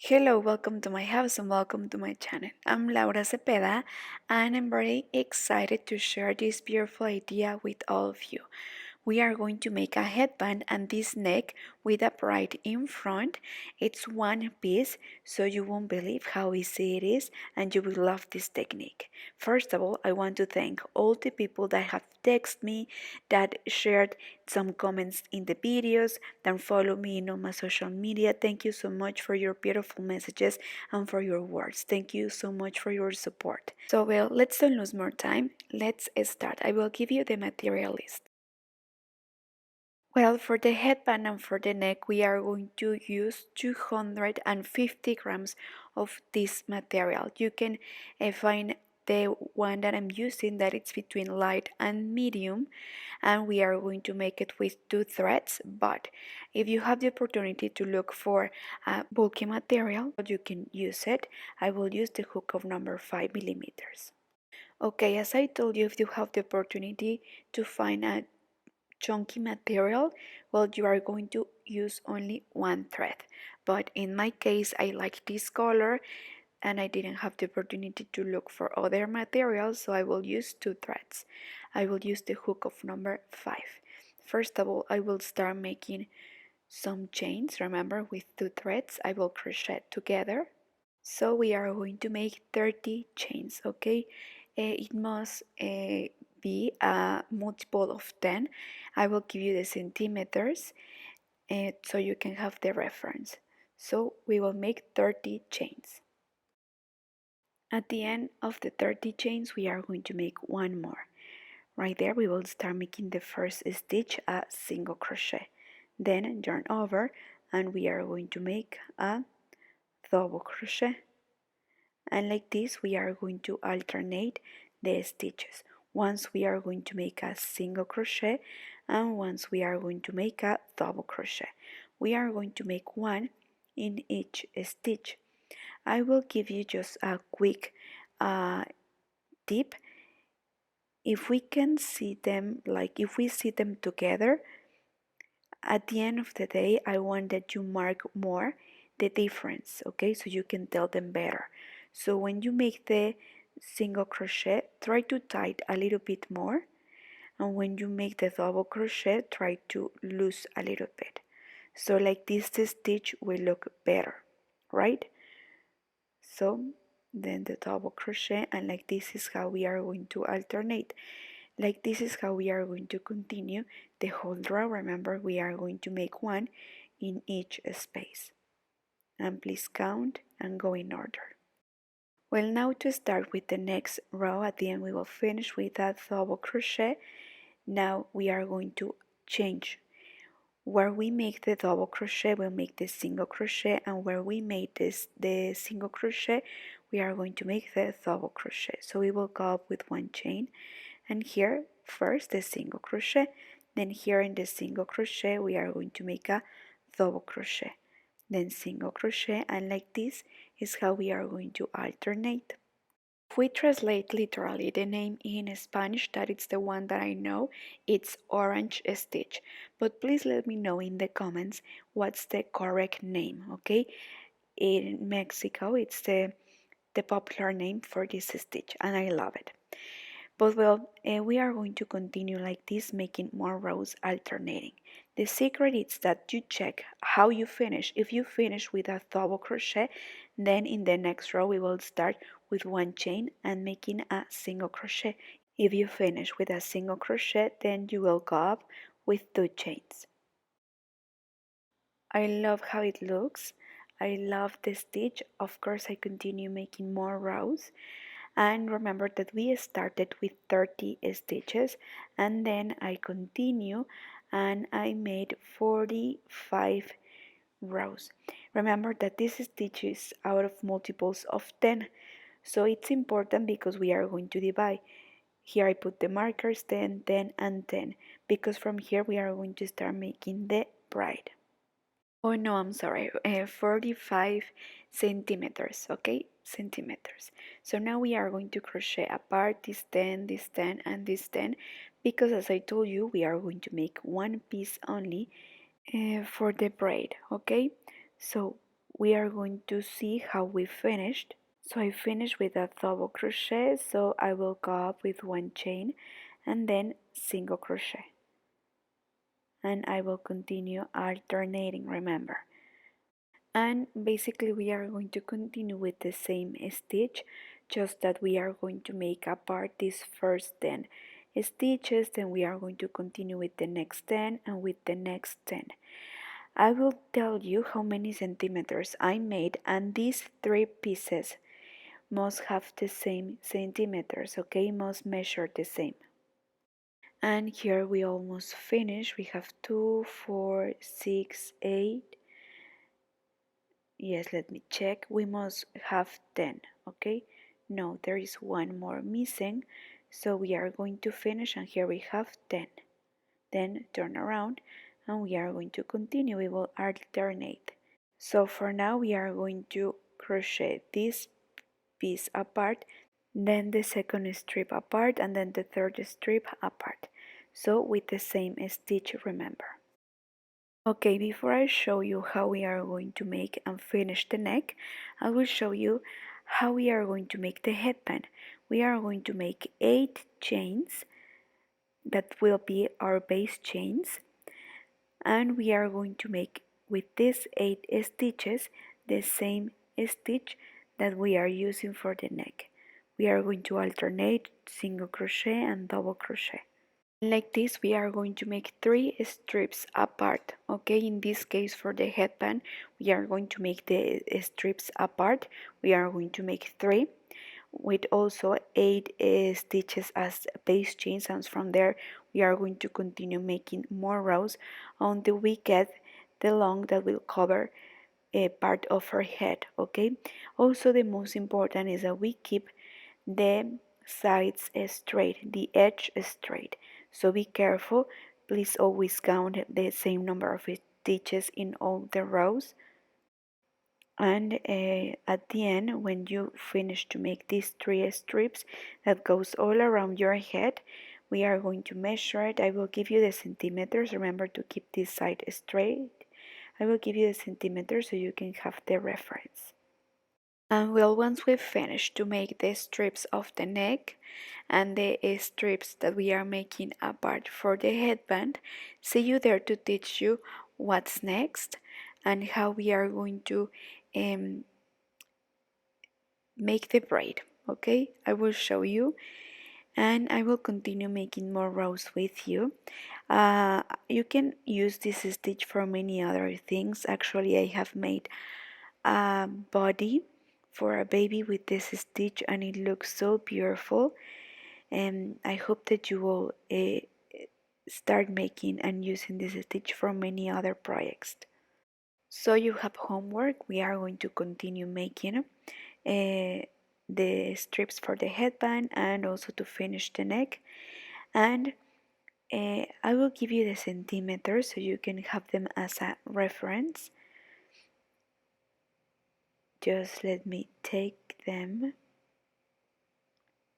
Hello, welcome to my house and welcome to my channel. I'm Laura Cepeda and I'm very excited to share this beautiful idea with all of you. We are going to make a headband and this neck with a braid in front. It's one piece, so you won't believe how easy it is and you will love this technique. First of all, I want to thank all the people that have texted me, that shared some comments in the videos, that follow me on my social media. Thank you so much for your beautiful messages and for your words. Thank you so much for your support. So well, let's don't lose more time. Let's start. I will give you the material list. Well, for the headband and for the neck, we are going to use 250 grams of this material. You can find the one that I'm using that it's between light and medium, and we are going to make it with 2 threads. But if you have the opportunity to look for a bulky material, you can use it. I will use the hook of number 5 millimeters. Okay, as I told you, if you have the opportunity to find a chunky material, well, you are going to use only one thread. But in my case, I like this color and I didn't have the opportunity to look for other materials, so I will use 2 threads. I will use the hook of number 5. First of all, I will start making some chains. Remember, with 2 threads, I will crochet together. So we are going to make 30 chains, okay? It must be a multiple of 10. I will give you the centimeters so you can have the reference. So we will make 30 chains. At the end of the 30 chains, we are going to make one more. Right there, we will start making the first stitch a single crochet. Then yarn over and we are going to make a double crochet. And like this we are going to alternate the stitches. Once we are going to make a single crochet and once we are going to make a double crochet. We are going to make one in each stitch. I will give you just a quick tip. If we can see them, like if we see them together, at the end of the day I want that you mark more the difference, okay, so you can tell them better. So when you make the single crochet, try to tie it a little bit more, and when you make the double crochet, try to loose a little bit, so like this the stitch will look better, right? So then the double crochet, and like this is how we are going to alternate. Like this is how we are going to continue the whole row. Remember, we are going to make one in each space. And please count and go in order. Well, now to start with the next row, at the end we will finish with that double crochet. Now we are going to change. Where we make the double crochet, we'll make the single crochet, and where we made the single crochet, we are going to make the double crochet. So we will go up with one chain, and here first the single crochet, then here in the single crochet we are going to make a double crochet, then single crochet, and like this is how we are going to alternate. If we translate literally the name in Spanish, that is the one that I know, it's orange stitch. But please let me know in the comments what's the correct name, okay? In Mexico, it's the popular name for this stitch, and I love it. But well, we are going to continue like this, making more rows alternating. The secret is that you check how you finish. If you finish with a double crochet, then in the next row we will start with one chain and making a single crochet. If you finish with a single crochet, then you will go up with 2 chains. I love how it looks. I love the stitch. Of course, I continue making more rows. And remember that we started with 30 stitches and then I continue and I made 45 rows. Remember that this stitch is out of multiples of 10, so it's important because we are going to divide. Here I put the markers 10, 10 and 10 because from here we are going to start making the braid. Oh no, I'm sorry, 45 centimeters, okay? Centimeters. So now we are going to crochet apart this 10, this 10, and this 10 because as I told you, we are going to make one piece only for the braid, okay? So we are going to see how we finished. So I finished with a double crochet, so I will go up with one chain and then single crochet, and I will continue alternating, remember. And basically we are going to continue with the same stitch, just that we are going to make apart these first 10 stitches, then we are going to continue with the next 10 and with the next 10. I will tell you how many centimeters I made, and these 3 pieces must have the same centimeters, okay, must measure the same. And here we almost finished. We have 2, 4, 6, 8. Yes, let me check. We must have 10, okay? No, there is one more missing. So we are going to finish, and here we have 10. Then turn around and we are going to continue. We will alternate. So for now we are going to crochet this piece apart, then the second strip apart, and then the third strip apart. So with the same stitch, remember. Okay, before I show you how we are going to make and finish the neck, I will show you how we are going to make the headband. We are going to make 8 chains that will be our base chains, and we are going to make with these 8 stitches the same stitch that we are using for the neck. We are going to alternate single crochet and double crochet. Like this, we are going to make 3 strips apart. Okay, in this case for the headband, we are going to make the strips apart. We are going to make 3 with also 8 stitches as base chains, and from there we are going to continue making more rows until we get the long that will cover a part of her head. Okay, also the most important is that we keep the sides straight, the edge straight, so be careful. Please always count the same number of stitches in all the rows, and at the end, when you finish to make these 3 strips that goes all around your head, we are going to measure it. I will give you the centimeters. Remember to keep this side straight. I will give you the centimeters so you can have the reference. And well, once we've finished to make the strips of the neck and the strips that we are making apart for the headband, see you there to teach you what's next and how we are going to make the braid. Okay, I will show you, and I will continue making more rows with you. You can use this stitch for many other things. Actually, I have made a body for a baby with this stitch, and it looks so beautiful, and I hope that you will start making and using this stitch for many other projects. So you have homework. We are going to continue making the strips for the headband and also to finish the neck, and I will give you the centimeters so you can have them as a reference. Just let me take them.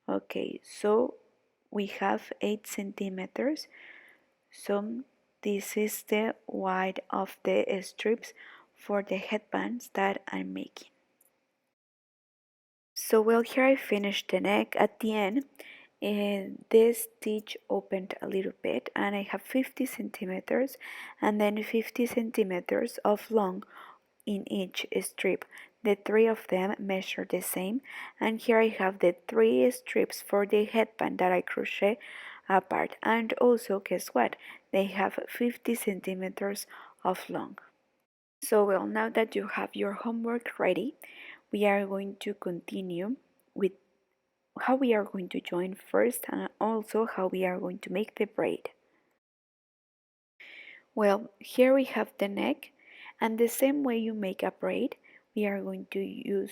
Okay, so we have 8 centimeters, so this is the width of the strips for the headbands that I'm making. So well, here I finished the neck. At the end, this stitch opened a little bit, and I have 50 centimeters and then 50 centimeters of long in each strip. The 3 of them measure the same, and here I have the 3 strips for the headband that I crochet apart, and also guess what, they have 50 centimeters of long. So well, now that you have your homework ready, we are going to continue with how we are going to join first, and also how we are going to make the braid. Well, here we have the neck, and the same way you make a braid, we are going to use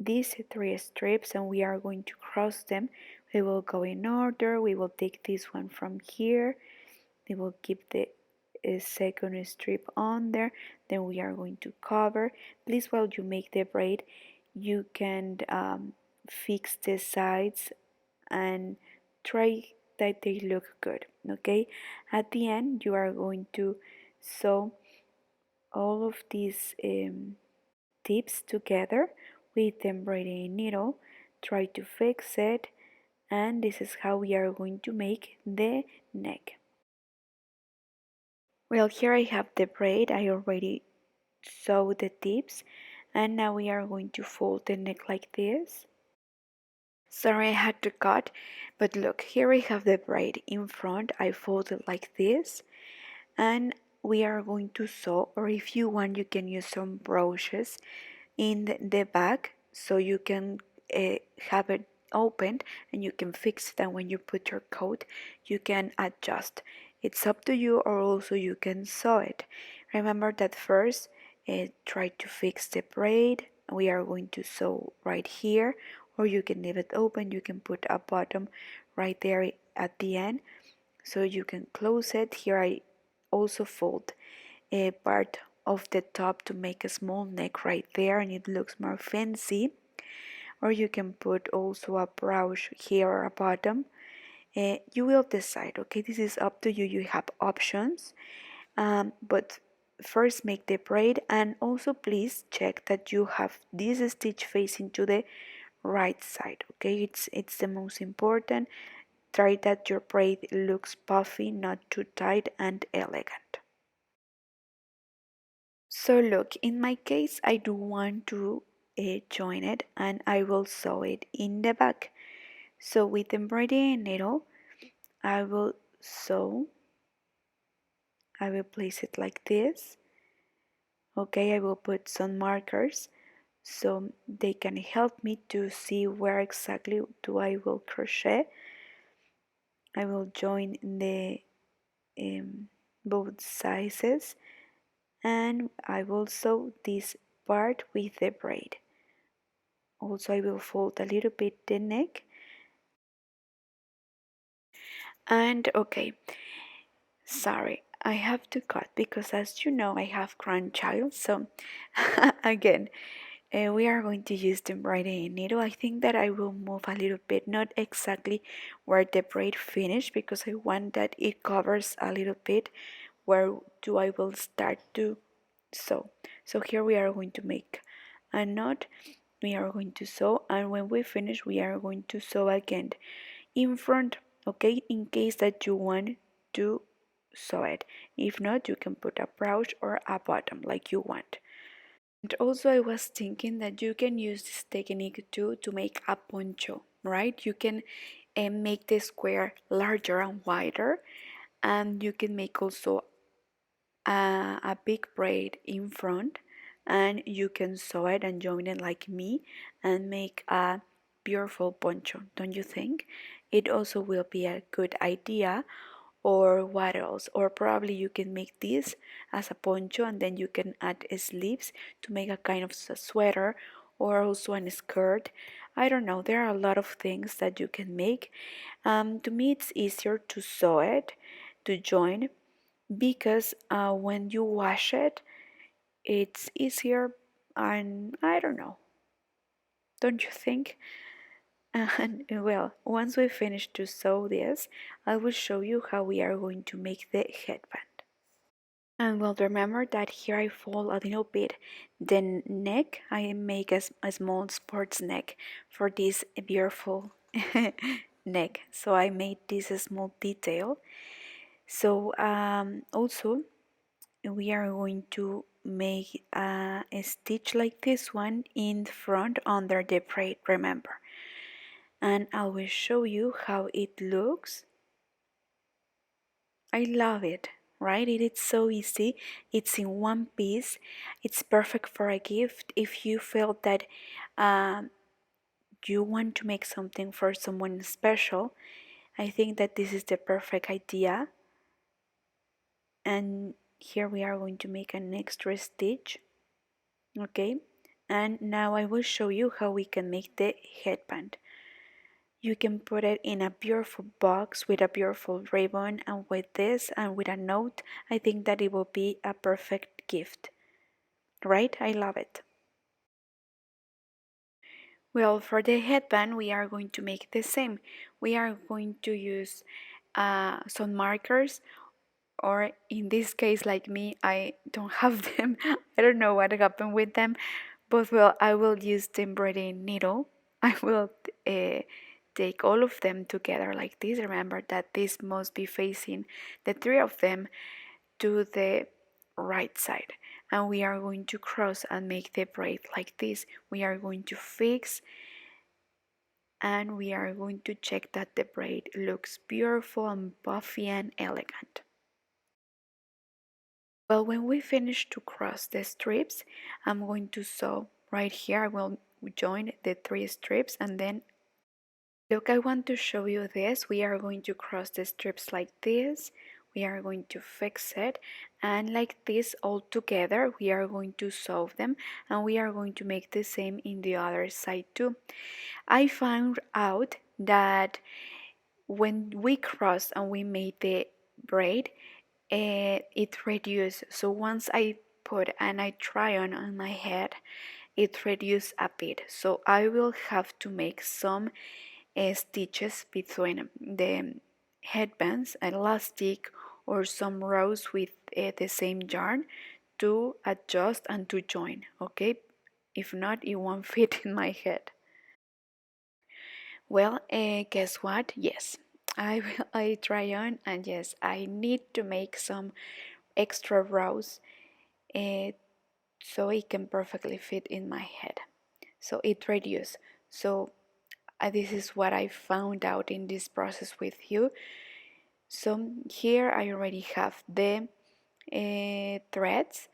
these 3 strips and we are going to cross them. We will go in order. We will take this one from here. We will keep the second strip on there. Then we are going to cover. Please, while you make the braid, you can fix the sides and try that they look good. Okay, at the end you are going to sew all of these tips together with the embroidery needle, try to fix it, and this is how we are going to make the neck. Well, here I have the braid. I already sewed the tips, and now we are going to fold the neck like this. Sorry I had to cut, but look, here I have the braid in front. I fold it like this, and we are going to sew, or if you want you can use some brooches in the back so you can have it opened and you can fix it, and when you put your coat you can adjust. It's up to you, or also you can sew it. Remember that first try to fix the braid. We are going to sew right here, or you can leave it open. You can put a bottom right there at the end so you can close it. Here I also fold a part of the top to make a small neck right there, and it looks more fancy. Or you can put also a brooch here or a bottom. You will decide, okay? This is up to you. You have options, but first make the braid, and also please check that you have this stitch facing to the right side, okay? It's the most important. Try that your braid looks puffy, not too tight and elegant. So look, in my case, I do want to join it, and I will sew it in the back. So with embroidery needle, I will sew, I will place it like this. Okay, I will put some markers so they can help me to see where exactly do I will crochet. I will join the both sizes, and I will sew this part with the braid. Also, I will fold a little bit the neck. And okay, sorry, I have to cut because, as you know, I have grandchild. So again, we are going to use the embroidery needle. I think that I will move a little bit, not exactly where the braid finished, because I want that it covers a little bit where do I will start to sew. So here we are going to make a knot. We are going to sew, and when we finish we are going to sew again in front, okay, in case that you want to sew it. If not, you can put a brooch or a bottom like you want. And also I was thinking that you can use this technique too to make a poncho, right? You can make the square larger and wider, and you can make also a big braid in front, and you can sew it and join it like me and make a beautiful poncho, don't you think? It also will be a good idea. Or what else? Or probably you can make this as a poncho, and then you can add sleeves to make a kind of a sweater, or also a skirt. I don't know, there are a lot of things that you can make. To me it's easier to sew it, to join, because when you wash it, it's easier, and I don't know, don't you think? And well, once we finish to sew this, I will show you how we are going to make the headband. And well, remember that here I fold a little bit the neck. I make a small sports neck for this beautiful neck. So I made this small detail. So also we are going to make a stitch like this one in front under the braid, remember, and I will show you how it looks. I love it, right? It is so easy. It's in one piece. It's perfect for a gift if you feel that um, you want to make something for someone special. I think that this is the perfect idea. And here we are going to make an extra stitch, okay? And now I will show you how we can make the headband. You can put it in a beautiful box with a beautiful ribbon, and with this and with a note, I think that it will be a perfect gift, right? I love it. Well, for the headband we are going to make the same. We are going to use some markers, or in this case, like me, I don't have them. I don't know what happened with them, but well, I will use the embroidery needle. I will take all of them together like this. Remember that this must be facing the three of them to the right side, and we are going to cross and make the braid like this. We are going to fix, and we are going to check that the braid looks beautiful and puffy and elegant. Well, when we finish to cross the strips, I'm going to sew right here. I will join the three strips, and then look, I want to show you this. We are going to cross the strips like this. We are going to fix it, and like this all together we are going to sew them, and we are going to make the same in the other side too. I found out that when we crossed and we made the braid, it reduced. So once I put and I try on my head, it reduced a bit. So I will have to make some stitches between the headbands, elastic, or some rows with the same yarn to adjust and to join. Okay, if not, it won't fit in my head. Well, guess what? Yes, I try on, and yes, I need to make some extra rows uh, so it can perfectly fit in my head. So it reduces. So this is what I found out in this process with you. So here I already have the threads.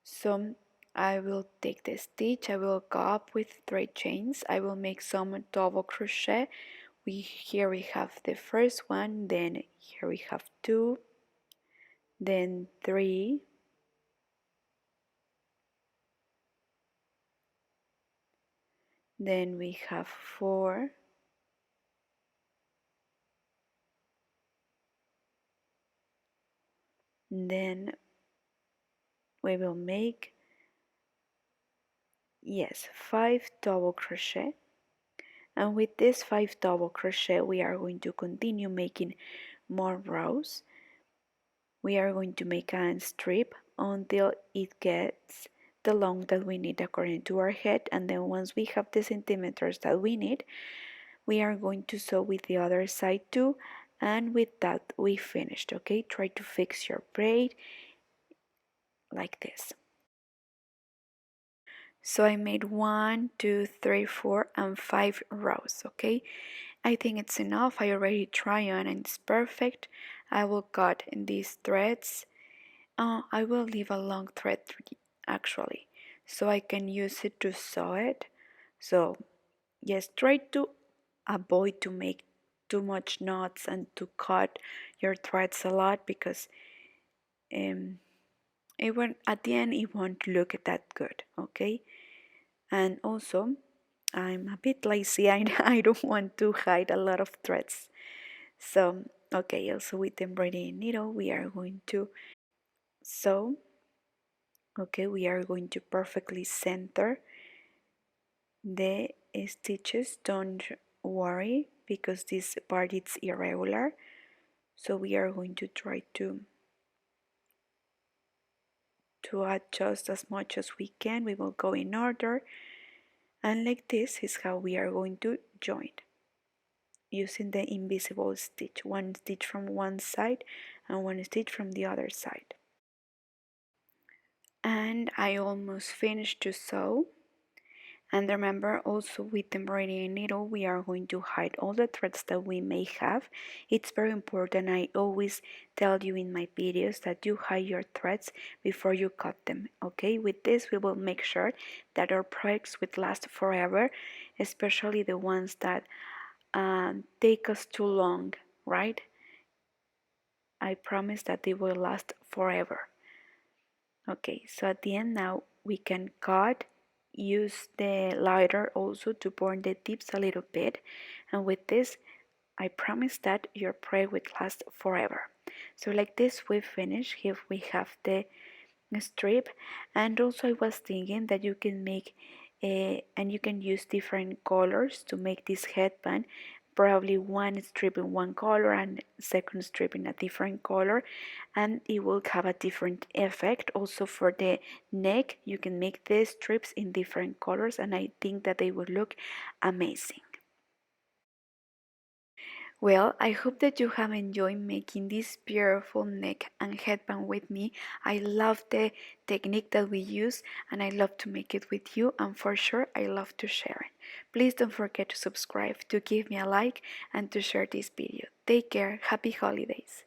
So I will take the stitch, I will go up with thread chains, I will make some double crochet. Here we have the first one, then here we have two, then three, then we have four, then we will make, yes, 5 double crochet, and with this 5 double crochet we are going to continue making more rows. We are going to make a strip until it gets the length that we need according to our head, and then once we have the centimeters that we need, we are going to sew with the other side too, and with that we finished. Okay, try to fix your braid like this. So I made 1, 2, 3, 4, and 5 rows. Okay, I think it's enough. I already tried on and it's perfect. I will cut in these threads. I will leave a long thread actually, so I can use it to sew it. So yes, try to avoid to make too much knots and to cut your threads a lot, because it won't, at the end it won't look that good. Okay, and also I'm a bit lazy. I don't want to hide a lot of threads. So okay, also with the embroidery needle we are going to sew. Okay, we are going to perfectly center the stitches. Don't worry because this part is irregular, so we are going to try to adjust as much as we can. We will go in order, and like this is how we are going to join using the invisible stitch, one stitch from one side and one stitch from the other side. And I almost finished to sew. And remember, also with the embroidery needle we are going to hide all the threads that we may have. It's very important. I always tell you in my videos that you hide your threads before you cut them. Okay, with this we will make sure that our projects will last forever, especially the ones that take us too long, right? I promise that they will last forever. Okay, so at the end now we can cut. Use the lighter also to burn the tips a little bit, and with this I promise that your project will last forever. So like this we finish. Here we have the strip, and also I was thinking that you can make and you can use different colors to make this headband probably one strip in one color and second strip in a different color, and it will have a different effect. Also for the neck, you can make the strips in different colors, and I think that they will look amazing. Well, I hope that you have enjoyed making this beautiful neck and headband with me. I love the technique that we use, and I love to make it with you, and for sure I love to share it. Please don't forget to subscribe, to give me a like, and to share this video. Take care. Happy holidays.